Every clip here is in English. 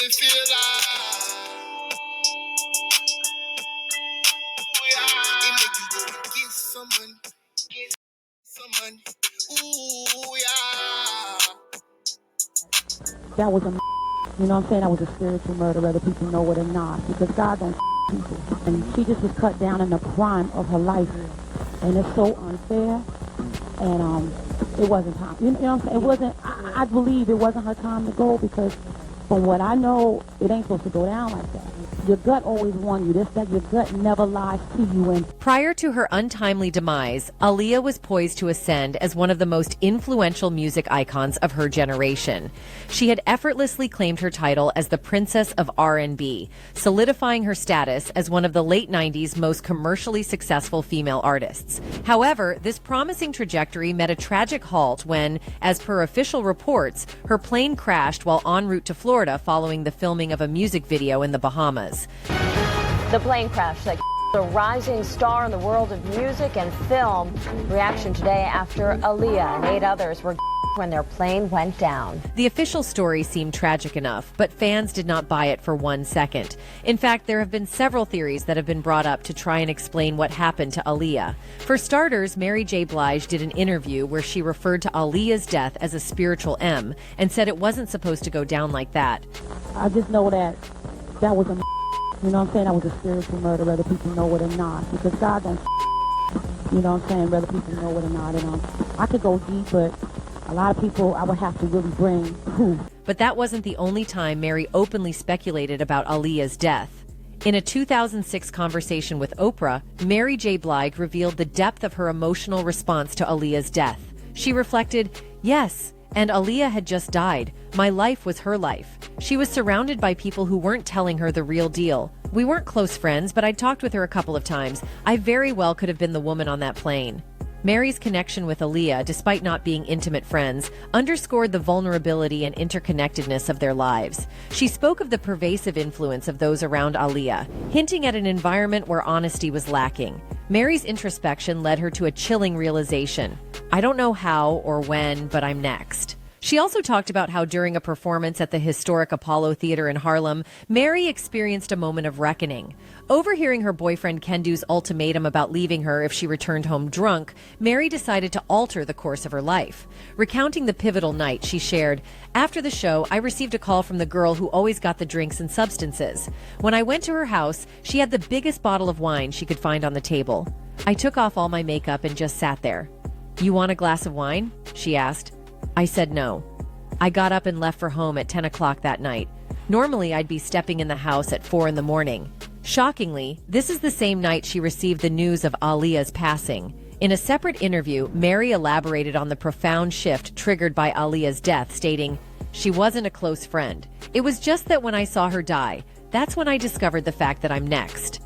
me feel like. It make you go and get some money. Get some money. Ooh, yeah. That was a, you know what I'm saying? That was a spiritual murder, whether people know it or not, because God don't people. And she just was cut down in the prime of her life, and it's so unfair. And it wasn't time. You know what I'm saying? It wasn't. I believe it wasn't her time to go, because from what I know, it ain't supposed to go down like that. Your gut always won you. That your gut never lies to you. And prior to her untimely demise, Aaliyah was poised to ascend as one of the most influential music icons of her generation. She had effortlessly claimed her title as the Princess of R&B, solidifying her status as one of the late 90s most commercially successful female artists. However, this promising trajectory met a tragic halt when, as per official reports, her plane crashed while en route to Florida following the filming of a music video in the Bahamas. The plane crash that a rising star in the world of music and film. Reaction today after Aaliyah and 8 others were when their plane went down. The official story seemed tragic enough, but fans did not buy it for 1 second. In fact, there have been several theories that have been brought up to try and explain what happened to Aaliyah. For starters, Mary J. Blige did an interview where she referred to Aaliyah's death as a spiritual M and said it wasn't supposed to go down like that. I just know that was a, you know what I'm saying? That was a spiritual murder, whether people know it or not, because God don't, you know what I'm saying? Whether people know it or not. And I could go deep, but a lot of people I would have to really bring proof. But that wasn't the only time Mary openly speculated about Aaliyah's death. In a 2006 conversation with Oprah, Mary J. Blige revealed the depth of her emotional response to Aaliyah's death. She reflected, "Yes, and Aaliyah had just died. My life was her life. She was surrounded by people who weren't telling her the real deal. We weren't close friends, but I'd talked with her a couple of times. I very well could have been the woman on that plane." Mary's connection with Aaliyah, despite not being intimate friends, underscored the vulnerability and interconnectedness of their lives. She spoke of the pervasive influence of those around Aaliyah, hinting at an environment where honesty was lacking. Mary's introspection led her to a chilling realization. "I don't know how or when, but I'm next." She also talked about how during a performance at the historic Apollo Theater in Harlem, Mary experienced a moment of reckoning. Overhearing her boyfriend Kendu's ultimatum about leaving her if she returned home drunk, Mary decided to alter the course of her life. Recounting the pivotal night, she shared, "After the show, I received a call from the girl who always got the drinks and substances. When I went to her house, she had the biggest bottle of wine she could find on the table. I took off all my makeup and just sat there. 'You want a glass of wine?' she asked. I said no. I got up and left for home at 10 o'clock that night. Normally, I'd be stepping in the house at 4 in the morning. Shockingly, this is the same night she received the news of Aaliyah's passing. In a separate interview, Mary elaborated on the profound shift triggered by Aaliyah's death, stating, "She wasn't a close friend. It was just that when I saw her die, that's when I discovered the fact that I'm next."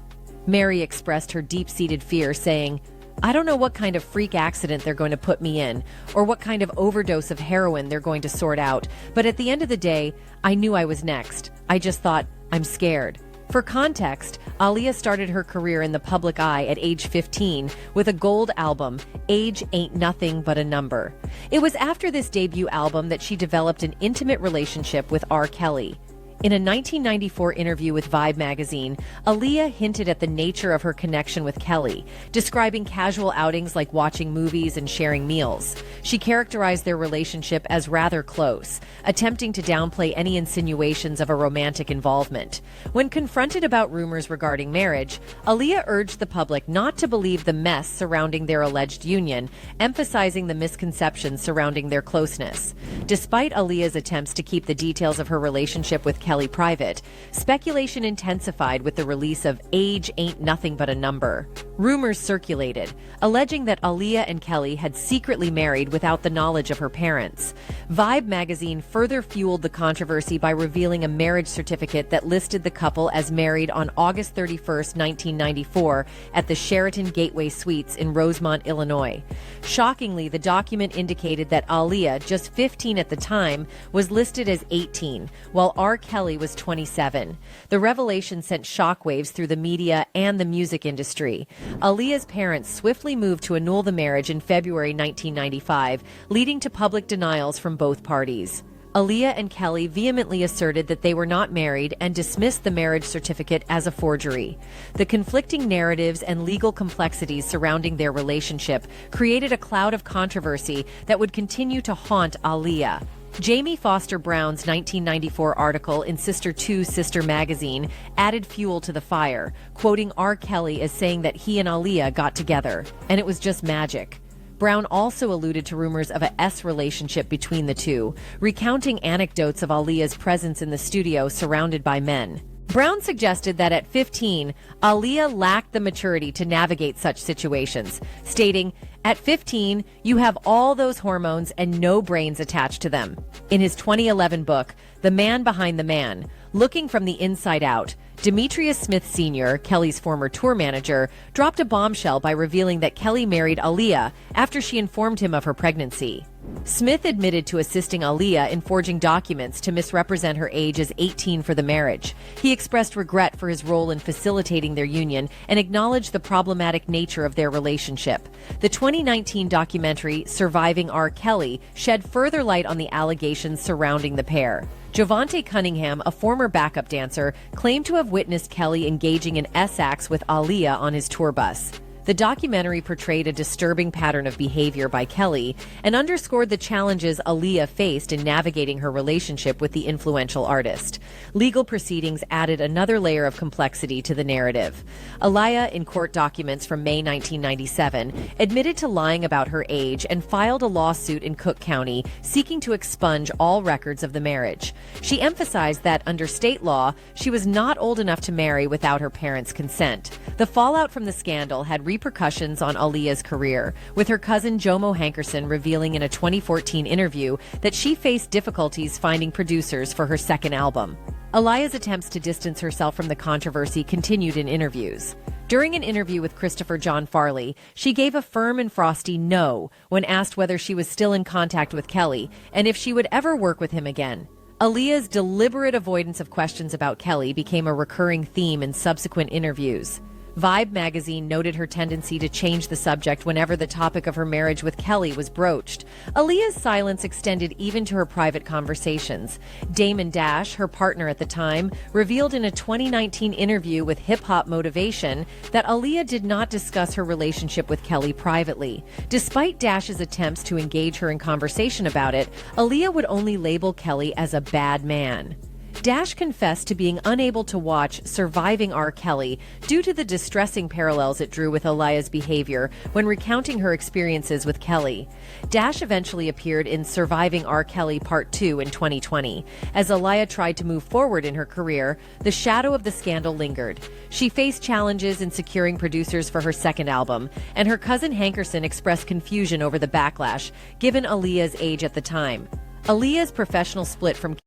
Mary expressed her deep-seated fear, saying, "I don't know what kind of freak accident they're going to put me in, or what kind of overdose of heroin they're going to sort out, but at the end of the day, I knew I was next. I just thought, I'm scared." For context, Aaliyah started her career in the public eye at age 15 with a gold album, Age Ain't Nothing But a Number. It was after this debut album that she developed an intimate relationship with R. Kelly. In a 1994 interview with Vibe magazine, Aaliyah hinted at the nature of her connection with Kelly, describing casual outings like watching movies and sharing meals. She characterized their relationship as rather close, attempting to downplay any insinuations of a romantic involvement. When confronted about rumors regarding marriage, Aaliyah urged the public not to believe the mess surrounding their alleged union, emphasizing the misconceptions surrounding their closeness. Despite Aaliyah's attempts to keep the details of her relationship with Kelly private, speculation intensified with the release of Age Ain't Nothing But a Number. Rumors circulated, alleging that Aaliyah and Kelly had secretly married without the knowledge of her parents. Vibe magazine further fueled the controversy by revealing a marriage certificate that listed the couple as married on August 31st, 1994 at the Sheraton Gateway Suites in Rosemont, Illinois. Shockingly, the document indicated that Aaliyah, just 15 at the time, was listed as 18, while R. Kelly was 27. The revelation sent shockwaves through the media and the music industry. Aaliyah's parents swiftly moved to annul the marriage in February 1995, leading to public denials from both parties. Aaliyah and Kelly vehemently asserted that they were not married and dismissed the marriage certificate as a forgery. The conflicting narratives and legal complexities surrounding their relationship created a cloud of controversy that would continue to haunt Aaliyah. Jamie Foster Brown's 1994 article in Sister 2 Sister magazine added fuel to the fire, quoting R. Kelly as saying that he and Aaliyah got together, and it was just magic. Brown also alluded to rumors of a S relationship between the two, recounting anecdotes of Aaliyah's presence in the studio surrounded by men. Brown suggested that at 15, Aaliyah lacked the maturity to navigate such situations, stating, "At 15, you have all those hormones and no brains attached to them." In his 2011 book, The Man Behind the Man, Looking from the Inside Out, Demetrius Smith Sr., Kelly's former tour manager, dropped a bombshell by revealing that Kelly married Aaliyah after she informed him of her pregnancy. Smith admitted to assisting Aaliyah in forging documents to misrepresent her age as 18 for the marriage. He expressed regret for his role in facilitating their union and acknowledged the problematic nature of their relationship. The 2019 documentary, Surviving R. Kelly, shed further light on the allegations surrounding the pair. Javante Cunningham, a former backup dancer, claimed to have witnessed Kelly engaging in S acts with Aaliyah on his tour bus. The documentary portrayed a disturbing pattern of behavior by Kelly and underscored the challenges Aaliyah faced in navigating her relationship with the influential artist. Legal proceedings added another layer of complexity to the narrative. Aaliyah, in court documents from May 1997, admitted to lying about her age and filed a lawsuit in Cook County seeking to expunge all records of the marriage. She emphasized that under state law, she was not old enough to marry without her parents' consent. The fallout from the scandal had repercussions on Aaliyah's career, with her cousin Jomo Hankerson revealing in a 2014 interview that she faced difficulties finding producers for her second album. Aaliyah's attempts to distance herself from the controversy continued in interviews. During an interview with Christopher John Farley, she gave a firm and frosty no when asked whether she was still in contact with Kelly and if she would ever work with him again. Aaliyah's deliberate avoidance of questions about Kelly became a recurring theme in subsequent interviews. Vibe magazine noted her tendency to change the subject whenever the topic of her marriage with Kelly was broached. Aaliyah's silence extended even to her private conversations. Damon Dash, her partner at the time, revealed in a 2019 interview with Hip Hop Motivation that Aaliyah did not discuss her relationship with Kelly privately. Despite Dash's attempts to engage her in conversation about it, Aaliyah would only label Kelly as a bad man. Dash confessed to being unable to watch Surviving R. Kelly due to the distressing parallels it drew with Aaliyah's behavior when recounting her experiences with Kelly. Dash eventually appeared in Surviving R. Kelly Part 2 in 2020. As Aaliyah tried to move forward in her career, the shadow of the scandal lingered. She faced challenges in securing producers for her second album, and her cousin Hankerson expressed confusion over the backlash, given Aaliyah's age at the time. Aaliyah's professional split from Kelly.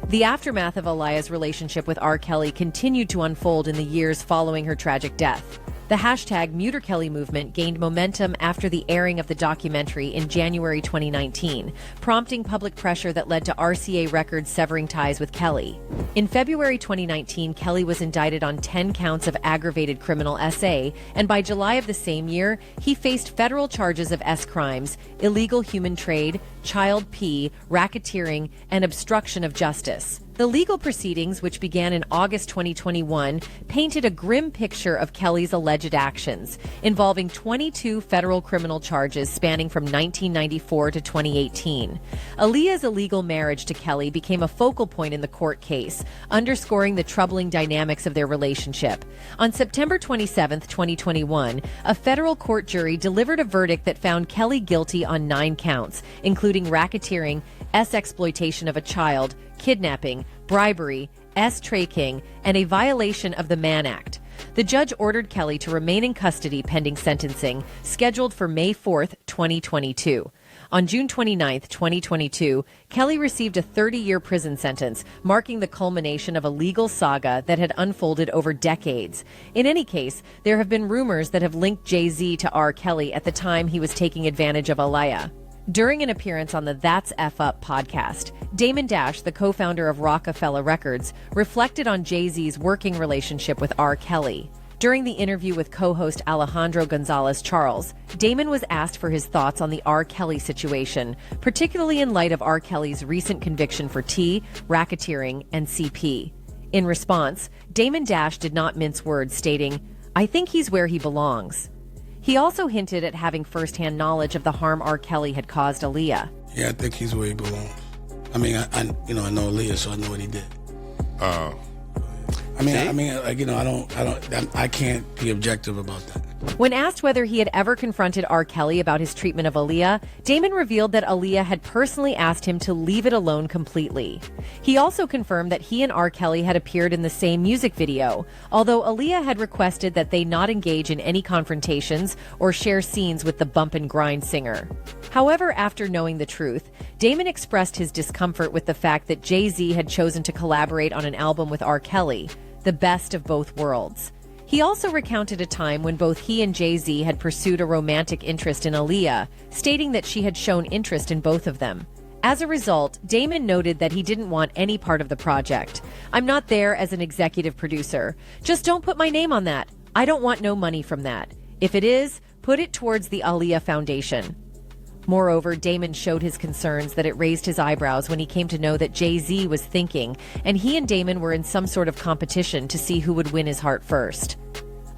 The aftermath of Aaliyah's relationship with R. Kelly continued to unfold in the years following her tragic death. The hashtag #MuterKelly movement gained momentum after the airing of the documentary in January 2019, prompting public pressure that led to RCA Records severing ties with Kelly. In February 2019, Kelly was indicted on 10 counts of aggravated criminal SA, and by July of the same year, he faced federal charges of S crimes, illegal human trade, child P, racketeering, and obstruction of justice. The legal proceedings, which began in August 2021, painted a grim picture of Kelly's alleged actions, involving 22 federal criminal charges spanning from 1994 to 2018. Aaliyah's illegal marriage to Kelly became a focal point in the court case, underscoring the troubling dynamics of their relationship. On September 27, 2021, a federal court jury delivered a verdict that found Kelly guilty on 9 counts, including racketeering, exploitation of a child, kidnapping, bribery, trafficking, and a violation of the Mann Act. The judge ordered Kelly to remain in custody pending sentencing, scheduled for May 4, 2022. On June 29, 2022, Kelly received a 30-year prison sentence, marking the culmination of a legal saga that had unfolded over decades. In any case, there have been rumors that have linked Jay-Z to R. Kelly at the time he was taking advantage of Aaliyah. During an appearance on the That's F Up podcast, Damon Dash, the co-founder of Rockefeller Records, reflected on Jay-Z's working relationship with R. Kelly. During the interview with co-host Alejandro Gonzalez Charles, Damon was asked for his thoughts on the R. Kelly situation, particularly in light of R. Kelly's recent conviction for T, racketeering, and CP. In response, Damon Dash did not mince words, stating, "I think he's where he belongs." He also hinted at having firsthand knowledge of the harm R. Kelly had caused Aaliyah. Yeah, I think he's where he belongs. I mean, I know Aaliyah, so I know what he did. I can't be objective about that. When asked whether he had ever confronted R. Kelly about his treatment of Aaliyah, Damon revealed that Aaliyah had personally asked him to leave it alone completely. He also confirmed that he and R. Kelly had appeared in the same music video, although Aaliyah had requested that they not engage in any confrontations or share scenes with the bump and grind singer. However, after knowing the truth, Damon expressed his discomfort with the fact that Jay-Z had chosen to collaborate on an album with R. Kelly, the best of both worlds. He also recounted a time when both he and Jay-Z had pursued a romantic interest in Aaliyah, stating that she had shown interest in both of them. As a result, Damon noted that he didn't want any part of the project. "I'm not there as an executive producer. Just don't put my name on that. I don't want no money from that. If it is, put it towards the Aaliyah Foundation." Moreover, Damon showed his concerns that it raised his eyebrows when he came to know that Jay-Z was thinking, and he and Damon were in some sort of competition to see who would win his heart first.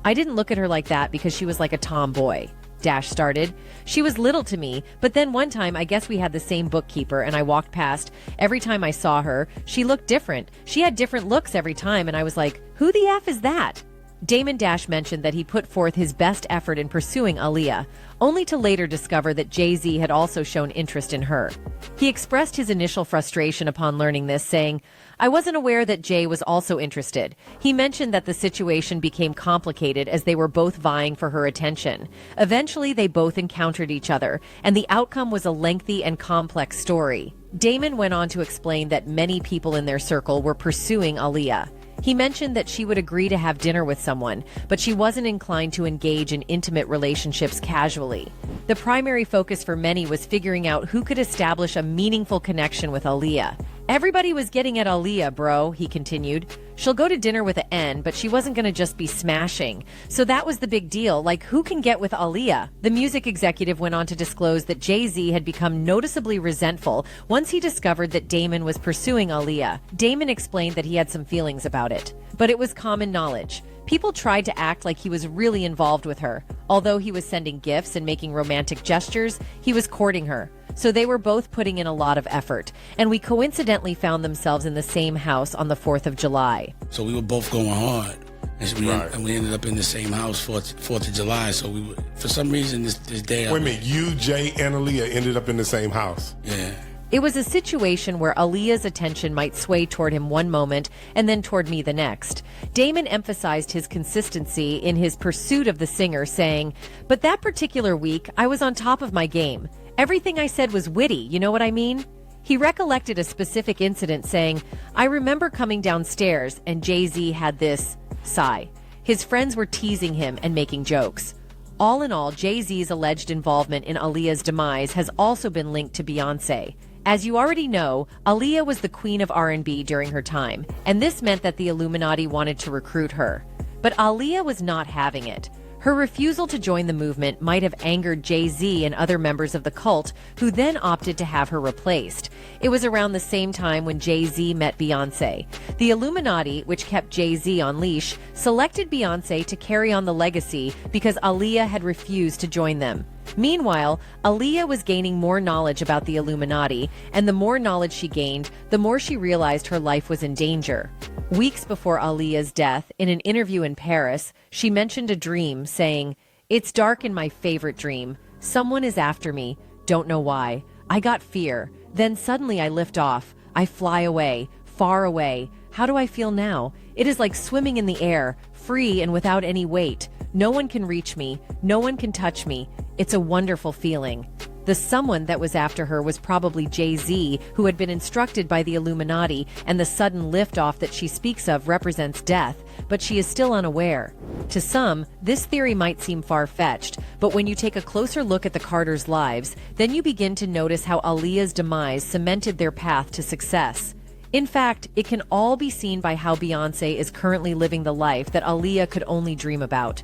"I didn't look at her like that because she was like a tomboy," Dash started. "She was little to me, but then one time I guess we had the same bookkeeper and I walked past. Every time I saw her, she looked different. She had different looks every time and I was like, who the F is that?" Damon Dash mentioned that he put forth his best effort in pursuing Aaliyah, only to later discover that Jay-Z had also shown interest in her. He expressed his initial frustration upon learning this, saying, "I wasn't aware that Jay was also interested." He mentioned that the situation became complicated as they were both vying for her attention. Eventually, they both encountered each other, and the outcome was a lengthy and complex story. Damon went on to explain that many people in their circle were pursuing Aaliyah. He mentioned that she would agree to have dinner with someone, but she wasn't inclined to engage in intimate relationships casually. The primary focus for many was figuring out who could establish a meaningful connection with Aaliyah. "Everybody was getting at Aaliyah, bro," he continued. "She'll go to dinner with an N, but she wasn't going to just be smashing. So that was the big deal, like who can get with Aaliyah?" The music executive went on to disclose that Jay-Z had become noticeably resentful once he discovered that Damon was pursuing Aaliyah. Damon explained that he had some feelings about it, but it was common knowledge. People tried to act like he was really involved with her. Although he was sending gifts and making romantic gestures, he was courting her. So they were both putting in a lot of effort, and we coincidentally found themselves in the same house on the 4th of July. So we were both going hard, and we ended up in the same house 4th of July. So we were, for some reason, this day. Wait a minute, you, Jay, and Aaliyah ended up in the same house? Yeah. It was a situation where Aaliyah's attention might sway toward him one moment and then toward me the next. Damon emphasized his consistency in his pursuit of the singer, saying, "But that particular week, I was on top of my game. Everything I said was witty, you know what I mean?" He recollected a specific incident, saying, "I remember coming downstairs and Jay-Z had this sigh. His friends were teasing him and making jokes." All in all, Jay-Z's alleged involvement in Aaliyah's demise has also been linked to Beyonce. As you already know, Aaliyah was the queen of R&B during her time, and this meant that the Illuminati wanted to recruit her. But Aaliyah was not having it. Her refusal to join the movement might have angered Jay-Z and other members of the cult, who then opted to have her replaced. It was around the same time when Jay-Z met Beyonce. The Illuminati, which kept Jay-Z on leash, selected Beyonce to carry on the legacy because Aaliyah had refused to join them. Meanwhile, Aaliyah was gaining more knowledge about the Illuminati, and the more knowledge she gained, the more she realized her life was in danger. Weeks before Aaliyah's death, in an interview in Paris, she mentioned a dream, saying, "It's dark in my favorite dream. Someone is after me. Don't know why. I got fear. Then suddenly I lift off. I fly away, far away. How do I feel now? It is like swimming in the air, free and without any weight. No one can reach me. No one can touch me. It's a wonderful feeling." The someone that was after her was probably Jay-Z, who had been instructed by the Illuminati, and the sudden liftoff that she speaks of represents death, but she is still unaware. To some, this theory might seem far-fetched, but when you take a closer look at the Carters' lives, then you begin to notice how Aaliyah's demise cemented their path to success. In fact, it can all be seen by how Beyoncé is currently living the life that Aaliyah could only dream about.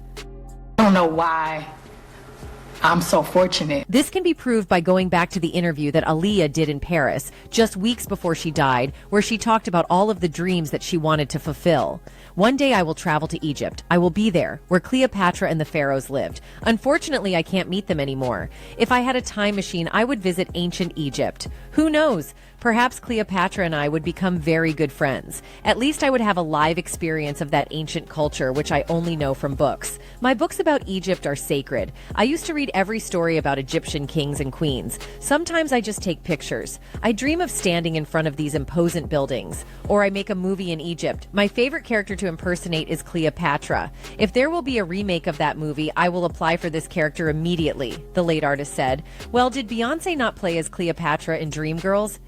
I don't know why I'm so fortunate. This can be proved by going back to the interview that Aaliyah did in Paris just weeks before she died, where she talked about all of the dreams that she wanted to fulfill. One day I will travel to Egypt. I will be there, where Cleopatra and the pharaohs lived. Unfortunately, I can't meet them anymore. If I had a time machine, I would visit ancient Egypt. Who knows? Perhaps Cleopatra and I would become very good friends. At least I would have a live experience of that ancient culture, which I only know from books. My books about Egypt are sacred. I used to read every story about Egyptian kings and queens. Sometimes I just take pictures. I dream of standing in front of these imposing buildings. Or I make a movie in Egypt. My favorite character to impersonate is Cleopatra. If there will be a remake of that movie, I will apply for this character immediately, the late artist said. Well, did Beyoncé not play as Cleopatra in Dreamgirls?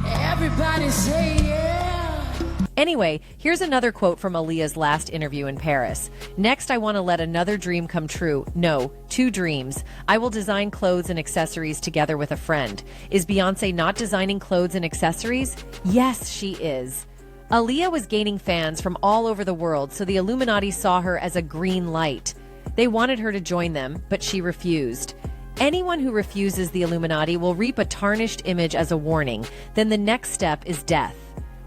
Everybody say yeah. Anyway, here's another quote from Aaliyah's last interview in Paris. Next, I want to let another dream come true. No, 2 dreams. I will design clothes and accessories together with a friend. Is Beyoncé not designing clothes and accessories? Yes, she is. Aaliyah was gaining fans from all over the world, so the Illuminati saw her as a green light. They wanted her to join them, but she refused. Anyone who refuses the Illuminati will reap a tarnished image as a warning. Then the next step is death.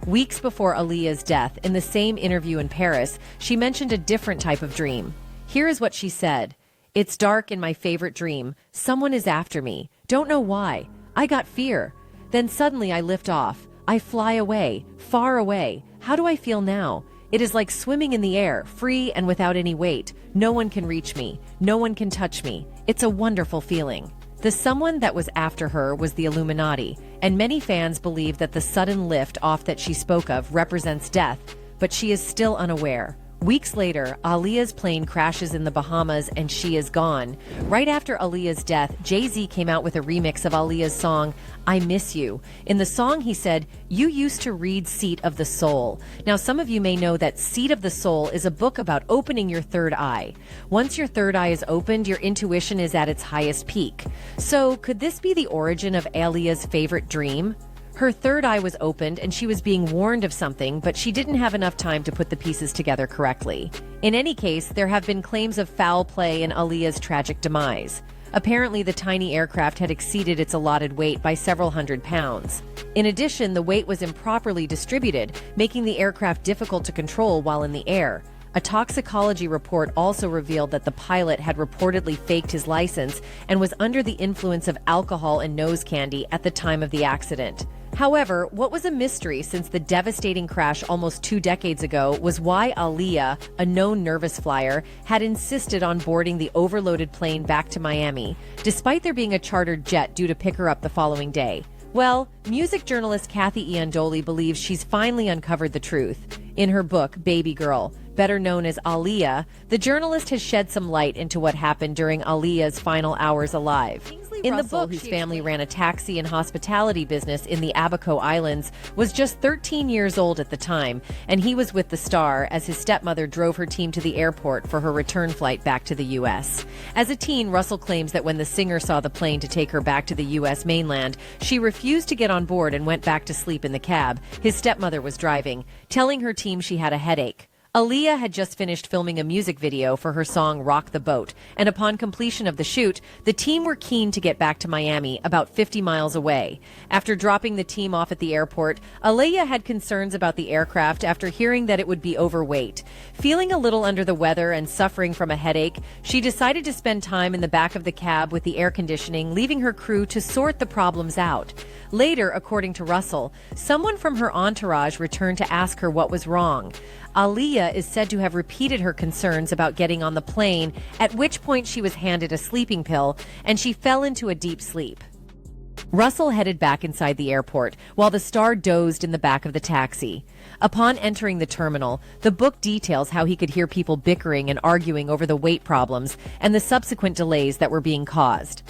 Weeks before Aaliyah's death, in the same interview in Paris, she mentioned a different type of dream. Here is what she said. "It's dark in my favorite dream. Someone is after me. Don't know why. I got fear. Then suddenly I lift off. I fly away, far away. How do I feel now? It is like swimming in the air, free and without any weight. No one can reach me. No one can touch me. It's a wonderful feeling." The someone that was after her was the Illuminati, and many fans believe that the sudden lift off that she spoke of represents death, but she is still unaware. Weeks later, Aaliyah's plane crashes in the Bahamas and she is gone. Right after Aaliyah's death, Jay-Z came out with a remix of Aaliyah's song, "I Miss You." In the song, he said, "You used to read Seat of the Soul." Now, some of you may know that Seat of the Soul is a book about opening your third eye. Once your third eye is opened, your intuition is at its highest peak. So, could this be the origin of Aaliyah's favorite dream? Her third eye was opened and she was being warned of something, but she didn't have enough time to put the pieces together correctly. In any case, there have been claims of foul play in Aaliyah's tragic demise. Apparently, the tiny aircraft had exceeded its allotted weight by several hundred pounds. In addition, the weight was improperly distributed, making the aircraft difficult to control while in the air. A toxicology report also revealed that the pilot had reportedly faked his license and was under the influence of alcohol and nose candy at the time of the accident. However, what was a mystery since the devastating crash almost 2 decades ago was why Aaliyah, a known nervous flyer, had insisted on boarding the overloaded plane back to Miami, despite there being a chartered jet due to pick her up the following day. Well, music journalist Kathy Iandoli believes she's finally uncovered the truth. In her book, Baby Girl, better known as Aaliyah, the journalist has shed some light into what happened during Aaliyah's final hours alive. In the book, whose family ran a taxi and hospitality business in the Abaco Islands, was just 13 years old at the time, and he was with the star as his stepmother drove her team to the airport for her return flight back to the U.S. As a teen, Russell claims that when the singer saw the plane to take her back to the U.S. mainland, she refused to get on board and went back to sleep in the cab. His stepmother was driving, telling her team she had a headache. Aaliyah had just finished filming a music video for her song Rock the Boat, and upon completion of the shoot, the team were keen to get back to Miami, about 50 miles away. After dropping the team off at the airport, Aaliyah had concerns about the aircraft after hearing that it would be overweight. Feeling a little under the weather and suffering from a headache, she decided to spend time in the back of the cab with the air conditioning, leaving her crew to sort the problems out. Later, according to Russell, someone from her entourage returned to ask her what was wrong. Aaliyah is said to have repeated her concerns about getting on the plane, at which point she was handed a sleeping pill, and she fell into a deep sleep. Russell headed back inside the airport, while the star dozed in the back of the taxi. Upon entering the terminal, the book details how he could hear people bickering and arguing over the weight problems and the subsequent delays that were being caused.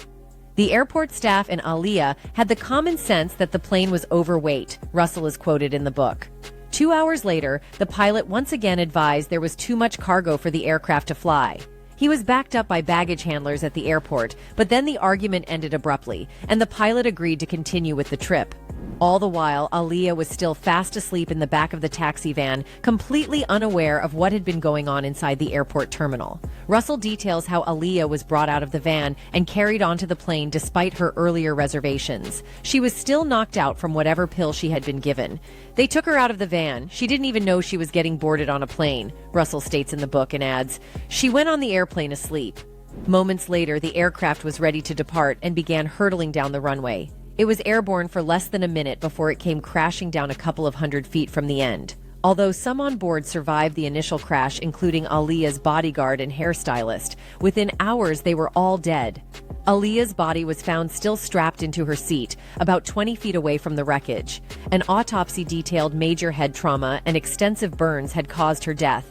The airport staff and Aaliyah had the common sense that the plane was overweight, Russell is quoted in the book. 2 hours later, the pilot once again advised there was too much cargo for the aircraft to fly. He was backed up by baggage handlers at the airport, but then the argument ended abruptly, and the pilot agreed to continue with the trip. All the while, Aaliyah was still fast asleep in the back of the taxi van, completely unaware of what had been going on inside the airport terminal. Russell details how Aaliyah was brought out of the van and carried onto the plane despite her earlier reservations. She was still knocked out from whatever pill she had been given. They took her out of the van. She didn't even know she was getting boarded on a plane, Russell states in the book and adds, "She went on the airplane asleep." Moments later, the aircraft was ready to depart and began hurtling down the runway. It was airborne for less than a minute before it came crashing down a couple of hundred feet from the end. Although some on board survived the initial crash, including Aaliyah's bodyguard and hairstylist, within hours they were all dead. Aaliyah's body was found still strapped into her seat, about 20 feet away from the wreckage. An autopsy detailed major head trauma and extensive burns had caused her death.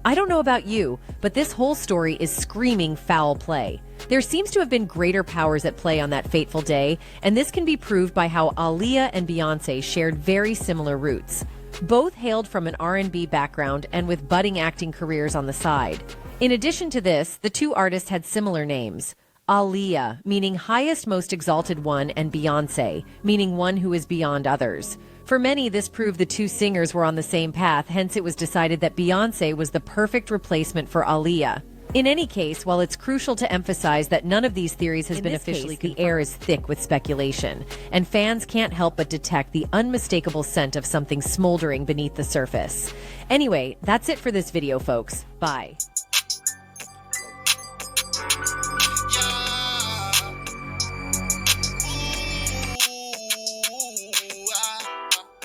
I don't know about you, but this whole story is screaming foul play. There seems to have been greater powers at play on that fateful day, and this can be proved by how Aaliyah and Beyoncé shared very similar roots. Both hailed from an R&B background and with budding acting careers on the side. In addition to this, the two artists had similar names. Aaliyah, meaning highest most exalted one, and Beyoncé, meaning one who is beyond others. For many, this proved the two singers were on the same path, hence it was decided that Beyoncé was the perfect replacement for Aaliyah. In any case, while it's crucial to emphasize that none of these theories has been officially confirmed, the air is thick with speculation, and fans can't help but detect the unmistakable scent of something smoldering beneath the surface. Anyway, that's it for this video, folks. Bye.